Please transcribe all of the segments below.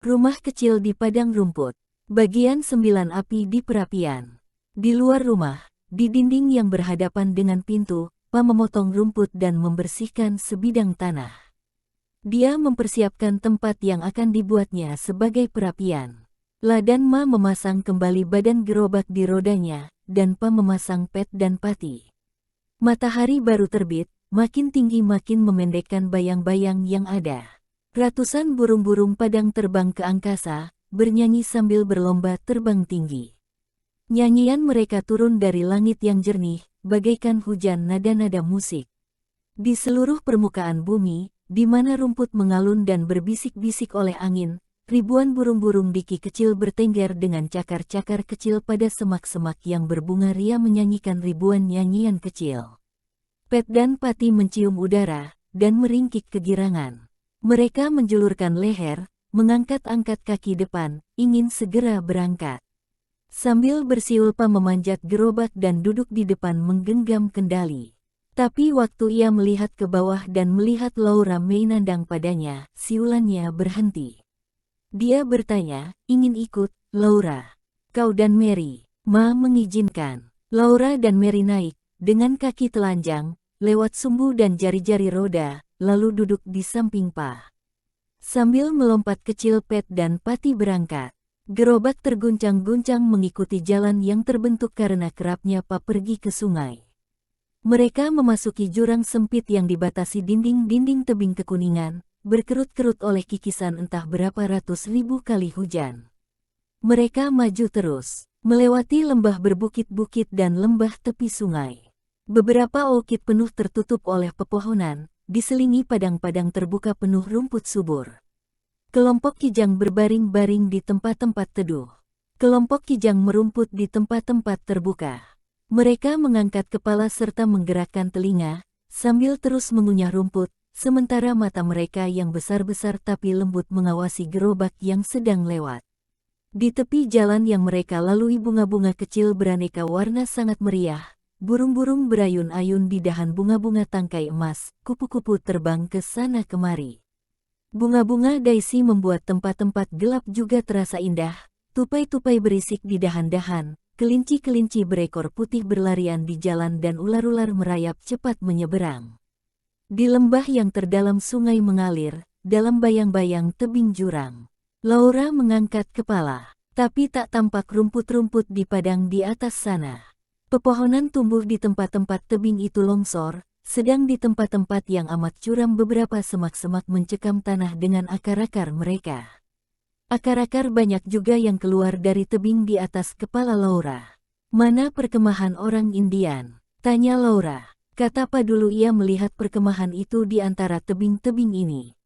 Rumah kecil di padang rumput. Bagian 9 api di perapian. Di luar rumah, di dinding yang berhadapan dengan pintu, Pa memotong rumput dan membersihkan sebidang tanah. Dia mempersiapkan tempat yang akan dibuatnya sebagai perapian. La dan Ma memasang kembali badan gerobak di rodanya, dan Pa memasang pet dan pati. Matahari baru terbit, makin tinggi makin memendekkan bayang-bayang yang ada. Ratusan burung-burung padang terbang ke angkasa, bernyanyi sambil berlomba terbang tinggi. Nyanyian mereka turun dari langit yang jernih, bagaikan hujan nada-nada musik. Di seluruh permukaan bumi, di mana rumput mengalun dan berbisik-bisik oleh angin, ribuan burung-burung diki kecil bertengger dengan cakar-cakar kecil pada semak-semak yang berbunga ria menyanyikan ribuan nyanyian kecil. Pet dan Pati mencium udara, dan meringkik kegirangan. Mereka menjulurkan leher, mengangkat-angkat kaki depan, ingin segera berangkat. Sambil bersiul Pa memanjat gerobak dan duduk di depan menggenggam kendali. Tapi waktu ia melihat ke bawah dan melihat Laura menandang padanya, siulannya berhenti. Dia bertanya, ingin ikut, Laura? Kau dan Mary? Ma mengizinkan. Laura dan Mary naik, dengan kaki telanjang, lewat sumbu dan jari-jari roda, lalu duduk di samping Pa. Sambil melompat kecil Pet dan Pati berangkat. Gerobak terguncang-guncang mengikuti jalan yang terbentuk karena kerapnya Pa pergi ke sungai. Mereka memasuki jurang sempit yang dibatasi dinding-dinding tebing kekuningan, berkerut-kerut oleh kikisan entah berapa ratus ribu kali hujan. Mereka maju terus, melewati lembah berbukit-bukit dan lembah tepi sungai. Beberapa orchid penuh tertutup oleh pepohonan, diselingi padang-padang terbuka penuh rumput subur. Kelompok kijang berbaring-baring di tempat-tempat teduh. Kelompok kijang merumput di tempat-tempat terbuka. Mereka mengangkat kepala serta menggerakkan telinga, sambil terus mengunyah rumput, sementara mata mereka yang besar-besar tapi lembut mengawasi gerobak yang sedang lewat. Di tepi jalan yang mereka lalui bunga-bunga kecil beraneka warna sangat meriah. Burung-burung berayun-ayun di dahan bunga-bunga tangkai emas, kupu-kupu terbang ke sana kemari. Bunga-bunga daisy membuat tempat-tempat gelap juga terasa indah, tupai-tupai berisik di dahan-dahan, kelinci-kelinci berekor putih berlarian di jalan dan ular-ular merayap cepat menyeberang. Di lembah yang terdalam sungai mengalir, dalam bayang-bayang tebing jurang. Laura mengangkat kepala, tapi tak tampak rumput-rumput di padang di atas sana. Pepohonan tumbuh di tempat-tempat tebing itu longsor, sedang di tempat-tempat yang amat curam beberapa semak-semak mencekam tanah dengan akar-akar mereka. Akar-akar banyak juga yang keluar dari tebing di atas kepala Laura. Mana perkemahan orang Indian? Tanya Laura. Kata Pa dulu ia melihat perkemahan itu di antara tebing-tebing ini.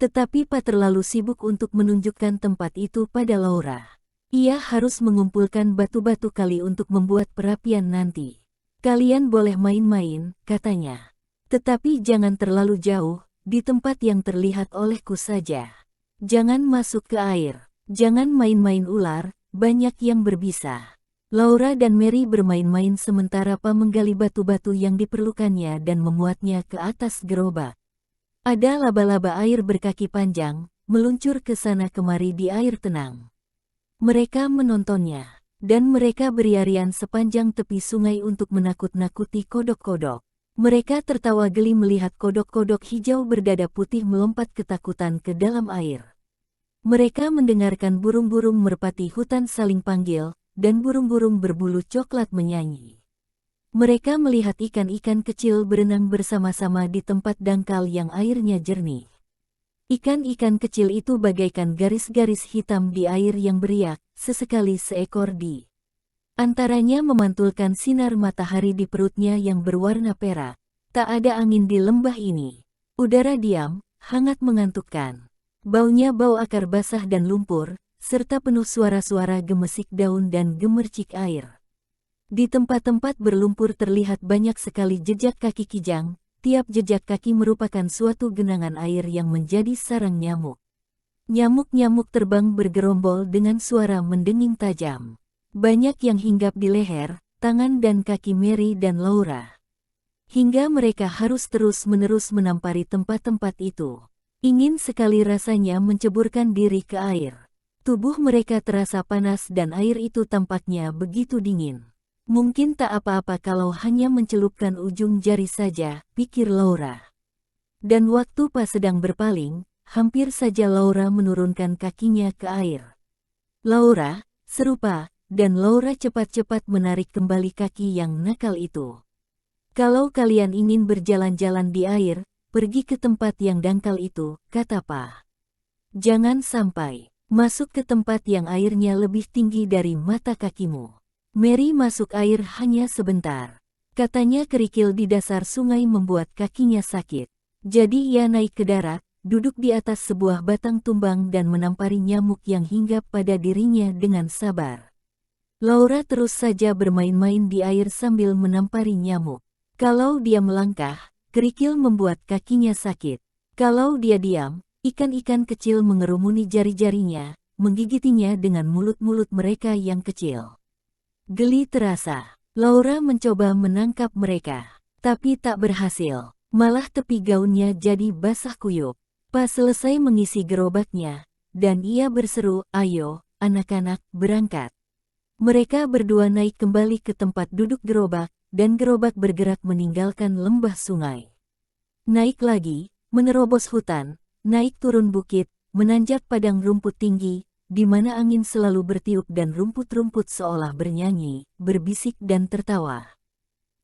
Tetapi Pa terlalu sibuk untuk menunjukkan tempat itu pada Laura. Ia harus mengumpulkan batu-batu kali untuk membuat perapian nanti. Kalian boleh main-main, katanya. Tetapi jangan terlalu jauh, di tempat yang terlihat olehku saja. Jangan masuk ke air. Jangan main-main ular, banyak yang berbisa. Laura dan Mary bermain-main sementara Pa menggali batu-batu yang diperlukannya dan memuatnya ke atas gerobak. Ada laba-laba air berkaki panjang, meluncur ke sana kemari di air tenang. Mereka menontonnya, dan mereka berlarian sepanjang tepi sungai untuk menakut-nakuti kodok-kodok. Mereka tertawa geli melihat kodok-kodok hijau berdada putih melompat ketakutan ke dalam air. Mereka mendengarkan burung-burung merpati hutan saling panggil, dan burung-burung berbulu coklat menyanyi. Mereka melihat ikan-ikan kecil berenang bersama-sama di tempat dangkal yang airnya jernih. Ikan-ikan kecil itu bagaikan garis-garis hitam di air yang beriak, sesekali seekor di antaranya memantulkan sinar matahari di perutnya yang berwarna perak. Tak ada angin di lembah ini. Udara diam, hangat mengantukkan. Baunya bau akar basah dan lumpur, serta penuh suara-suara gemesik daun dan gemercik air. Di tempat-tempat berlumpur terlihat banyak sekali jejak kaki kijang. Tiap jejak kaki merupakan suatu genangan air yang menjadi sarang nyamuk. Nyamuk-nyamuk terbang bergerombol dengan suara mendenging tajam. Banyak yang hinggap di leher, tangan dan kaki Mary dan Laura. Hingga mereka harus terus-menerus menampari tempat-tempat itu. Ingin sekali rasanya menceburkan diri ke air. Tubuh mereka terasa panas dan air itu tampaknya begitu dingin. Mungkin tak apa-apa kalau hanya mencelupkan ujung jari saja, pikir Laura. Dan waktu pas sedang berpaling, hampir saja Laura menurunkan kakinya ke air. Laura, seru Pa, dan Laura cepat-cepat menarik kembali kaki yang nakal itu. Kalau kalian ingin berjalan-jalan di air, pergi ke tempat yang dangkal itu, kata Pa. Jangan sampai masuk ke tempat yang airnya lebih tinggi dari mata kakimu. Mary masuk air hanya sebentar. Katanya kerikil di dasar sungai membuat kakinya sakit. Jadi ia naik ke darat, duduk di atas sebuah batang tumbang dan menampari nyamuk yang hinggap pada dirinya dengan sabar. Laura terus saja bermain-main di air sambil menampari nyamuk. Kalau dia melangkah, kerikil membuat kakinya sakit. Kalau dia diam, ikan-ikan kecil mengerumuni jari-jarinya, menggigitinya dengan mulut-mulut mereka yang kecil. Geli terasa. Laura mencoba menangkap mereka, tapi tak berhasil. Malah tepi gaunnya jadi basah kuyup. Pas selesai mengisi gerobaknya, dan ia berseru, "Ayo, anak-anak, berangkat." Mereka berdua naik kembali ke tempat duduk gerobak, dan gerobak bergerak meninggalkan lembah sungai. Naik lagi, menerobos hutan, naik turun bukit, menanjak padang rumput tinggi, di mana angin selalu bertiup dan rumput-rumput seolah bernyanyi, berbisik dan tertawa.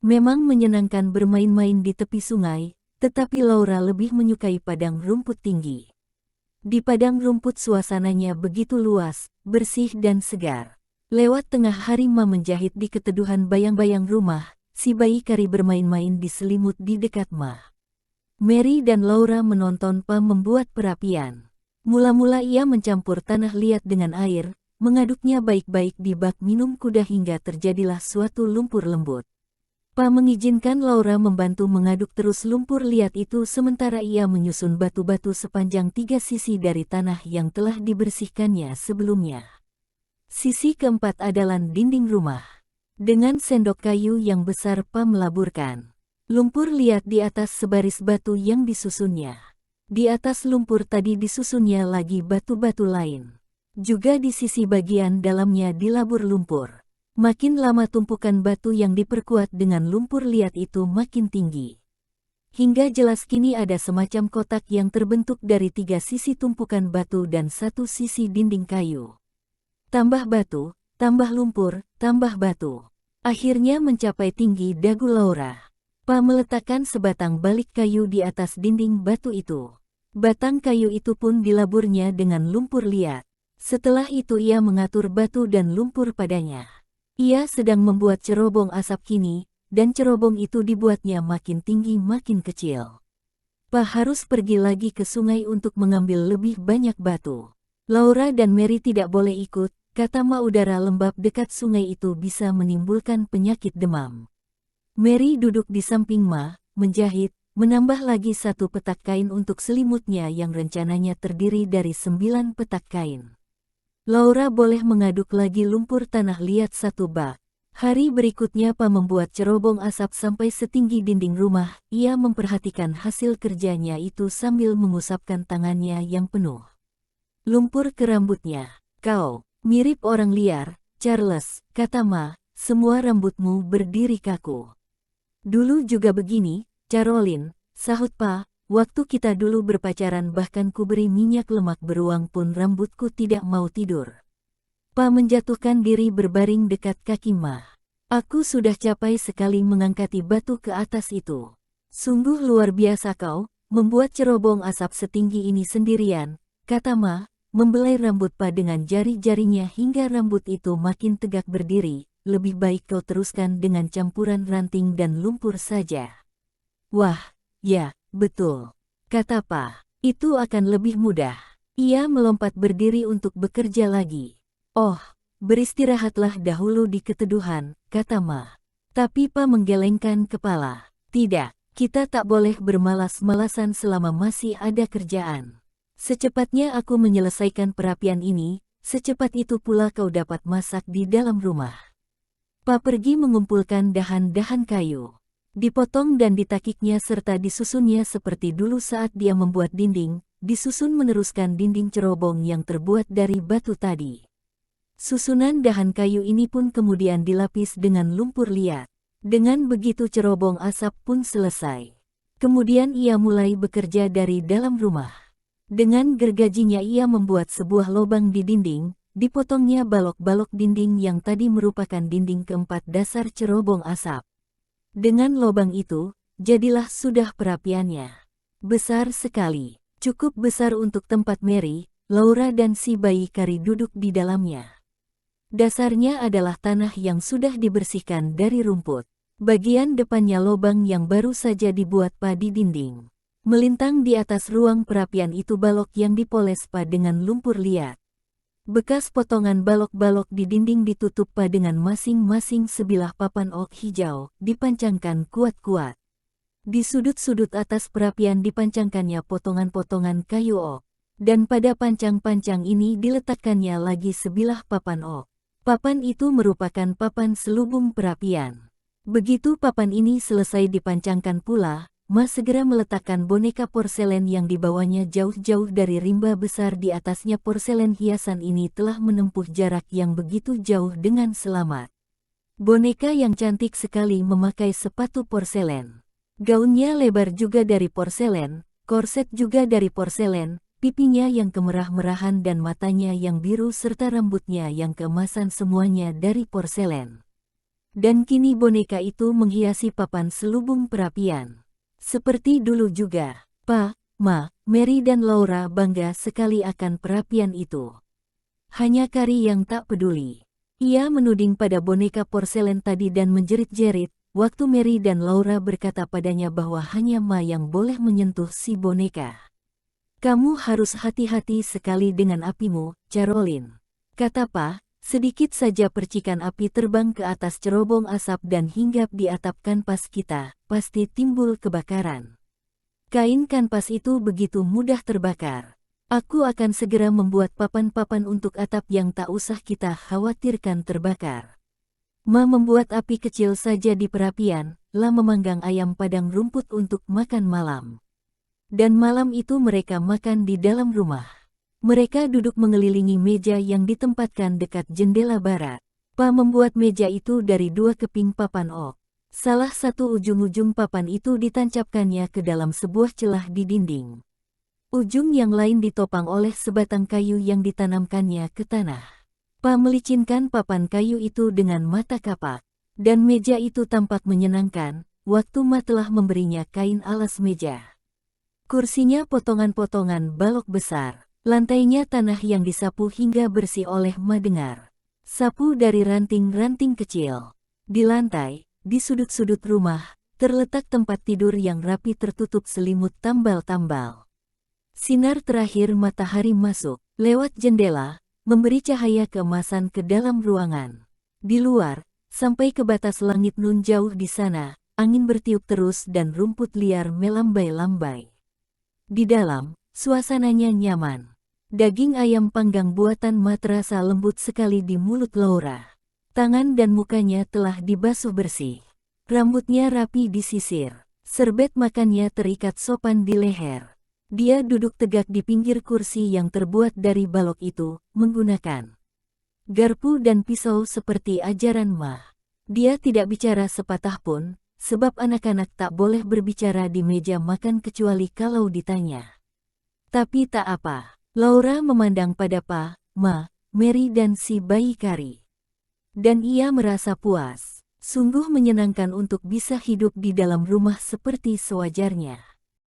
Memang menyenangkan bermain-main di tepi sungai, tetapi Laura lebih menyukai padang rumput tinggi. Di padang rumput suasananya begitu luas, bersih dan segar. Lewat tengah hari Ma menjahit di keteduhan bayang-bayang rumah, si bayi Kari bermain-main di selimut di dekat Ma. Mary dan Laura menonton Pa membuat perapian. Mula-mula ia mencampur tanah liat dengan air, mengaduknya baik-baik di bak minum kuda hingga terjadilah suatu lumpur lembut. Pa mengizinkan Laura membantu mengaduk terus lumpur liat itu sementara ia menyusun batu-batu sepanjang 3 sisi dari tanah yang telah dibersihkannya sebelumnya. Sisi keempat adalah dinding rumah. Dengan sendok kayu yang besar Pa melaburkan lumpur liat di atas sebaris batu yang disusunnya. Di atas lumpur tadi disusunnya lagi batu-batu lain. Juga di sisi bagian dalamnya dilabur lumpur. Makin lama tumpukan batu yang diperkuat dengan lumpur liat itu makin tinggi. Hingga jelas kini ada semacam kotak yang terbentuk dari 3 sisi tumpukan batu dan 1 sisi dinding kayu. Tambah batu, tambah lumpur, tambah batu. Akhirnya mencapai tinggi dagu Laura. Pa meletakkan sebatang balik kayu di atas dinding batu itu. Batang kayu itu pun dilaburnya dengan lumpur liat. Setelah itu ia mengatur batu dan lumpur padanya. Ia sedang membuat cerobong asap kini, dan cerobong itu dibuatnya makin tinggi makin kecil. Pa harus pergi lagi ke sungai untuk mengambil lebih banyak batu. Laura dan Mary tidak boleh ikut, kata Ma udara lembab dekat sungai itu bisa menimbulkan penyakit demam. Mary duduk di samping Ma, menjahit, menambah lagi 1 petak kain untuk selimutnya yang rencananya terdiri dari 9 petak kain. Laura boleh mengaduk lagi lumpur tanah liat 1 bak. Hari berikutnya Pa membuat cerobong asap sampai setinggi dinding rumah. Ia memperhatikan hasil kerjanya itu sambil mengusapkan tangannya yang penuh lumpur ke rambutnya. "Kau mirip orang liar, Charles," kata Ma, "semua rambutmu berdiri kaku." "Dulu juga begini, Caroline," sahut Pa. "Waktu kita dulu berpacaran bahkan kuberi minyak lemak beruang pun rambutku tidak mau tidur." Pa menjatuhkan diri berbaring dekat kaki Ma. "Aku sudah capai sekali mengangkati batu ke atas itu. Sungguh luar biasa kau, membuat cerobong asap setinggi ini sendirian," kata Ma, membelai rambut Pa dengan jari-jarinya hingga rambut itu makin tegak berdiri. "Lebih baik kau teruskan dengan campuran ranting dan lumpur saja." "Wah, ya. Betul," kata Pa. "Itu akan lebih mudah." Ia melompat berdiri untuk bekerja lagi. "Oh, beristirahatlah dahulu di keteduhan," kata Ma. Tapi Pa menggelengkan kepala. "Tidak, kita tak boleh bermalas-malasan selama masih ada kerjaan. Secepatnya aku menyelesaikan perapian ini, secepat itu pula kau dapat masak di dalam rumah." Pa pergi mengumpulkan dahan-dahan kayu. Dipotong dan ditakiknya serta disusunnya seperti dulu saat dia membuat dinding, disusun meneruskan dinding cerobong yang terbuat dari batu tadi. Susunan dahan kayu ini pun kemudian dilapis dengan lumpur liat. Dengan begitu cerobong asap pun selesai. Kemudian ia mulai bekerja dari dalam rumah. Dengan gergajinya ia membuat sebuah lubang di dinding, dipotongnya balok-balok dinding yang tadi merupakan dinding keempat dasar cerobong asap. Dengan lubang itu, jadilah sudah perapiannya. Besar sekali, cukup besar untuk tempat Mary, Laura dan si bayi Kari duduk di dalamnya. Dasarnya adalah tanah yang sudah dibersihkan dari rumput. Bagian depannya lubang yang baru saja dibuat di dinding. Melintang di atas ruang perapian itu balok yang dipoles dengan lumpur liat. Bekas potongan balok-balok di dinding ditutup dengan masing-masing sebilah papan ok hijau, dipancangkan kuat-kuat. Di sudut-sudut atas perapian dipancangkannya potongan-potongan kayu ok. Dan pada pancang-pancang ini diletakkannya lagi sebilah papan ok. Papan itu merupakan papan selubung perapian. Begitu papan ini selesai dipancangkan pula, Ma segera meletakkan boneka porselen yang dibawanya jauh-jauh dari rimba besar di atasnya. Porselen hiasan ini telah menempuh jarak yang begitu jauh dengan selamat. Boneka yang cantik sekali memakai sepatu porselen. Gaunnya lebar juga dari porselen, korset juga dari porselen, pipinya yang kemerah-merahan dan matanya yang biru serta rambutnya yang keemasan semuanya dari porselen. Dan kini boneka itu menghiasi papan selubung perapian. Seperti dulu juga, Pa, Ma, Mary dan Laura bangga sekali akan perapian itu. Hanya Kari yang tak peduli. Ia menuding pada boneka porselen tadi dan menjerit-jerit, waktu Mary dan Laura berkata padanya bahwa hanya Ma yang boleh menyentuh si boneka. Kamu harus hati-hati sekali dengan apimu, Caroline. Kata Pa, sedikit saja percikan api terbang ke atas cerobong asap dan hinggap di atap kanvas kita, pasti timbul kebakaran. Kain kanvas itu begitu mudah terbakar. Aku akan segera membuat papan-papan untuk atap yang tak usah kita khawatirkan terbakar. Ma membuat api kecil saja di perapian, La memanggang ayam padang rumput untuk makan malam. Dan malam itu mereka makan di dalam rumah. Mereka duduk mengelilingi meja yang ditempatkan dekat jendela barat. Pa membuat meja itu dari 2 keping papan ok. Salah satu ujung-ujung papan itu ditancapkannya ke dalam sebuah celah di dinding. Ujung yang lain ditopang oleh sebatang kayu yang ditanamkannya ke tanah. Pa melicinkan papan kayu itu dengan mata kapak. Dan meja itu tampak menyenangkan, waktu Ma telah memberinya kain alas meja. Kursinya potongan-potongan balok besar. Lantainya tanah yang disapu hingga bersih oleh Ma dengar. Sapu dari ranting-ranting kecil. Di lantai, di sudut-sudut rumah, terletak tempat tidur yang rapi tertutup selimut tambal-tambal. Sinar terakhir matahari masuk, lewat jendela, memberi cahaya keemasan ke dalam ruangan. Di luar, sampai ke batas langit nun jauh di sana, angin bertiup terus dan rumput liar melambai-lambai. Di dalam, suasananya nyaman. Daging ayam panggang buatan Ma terasa lembut sekali di mulut Laura. Tangan dan mukanya telah dibasuh bersih. Rambutnya rapi disisir. Serbet makannya terikat sopan di leher. Dia duduk tegak di pinggir kursi yang terbuat dari balok itu, menggunakan garpu dan pisau seperti ajaran Ma. Dia tidak bicara sepatah pun, sebab anak-anak tak boleh berbicara di meja makan kecuali kalau ditanya. Tapi tak apa, Laura memandang pada Pa, Ma, Mary dan si bayi Kari. Dan ia merasa puas, sungguh menyenangkan untuk bisa hidup di dalam rumah seperti sewajarnya.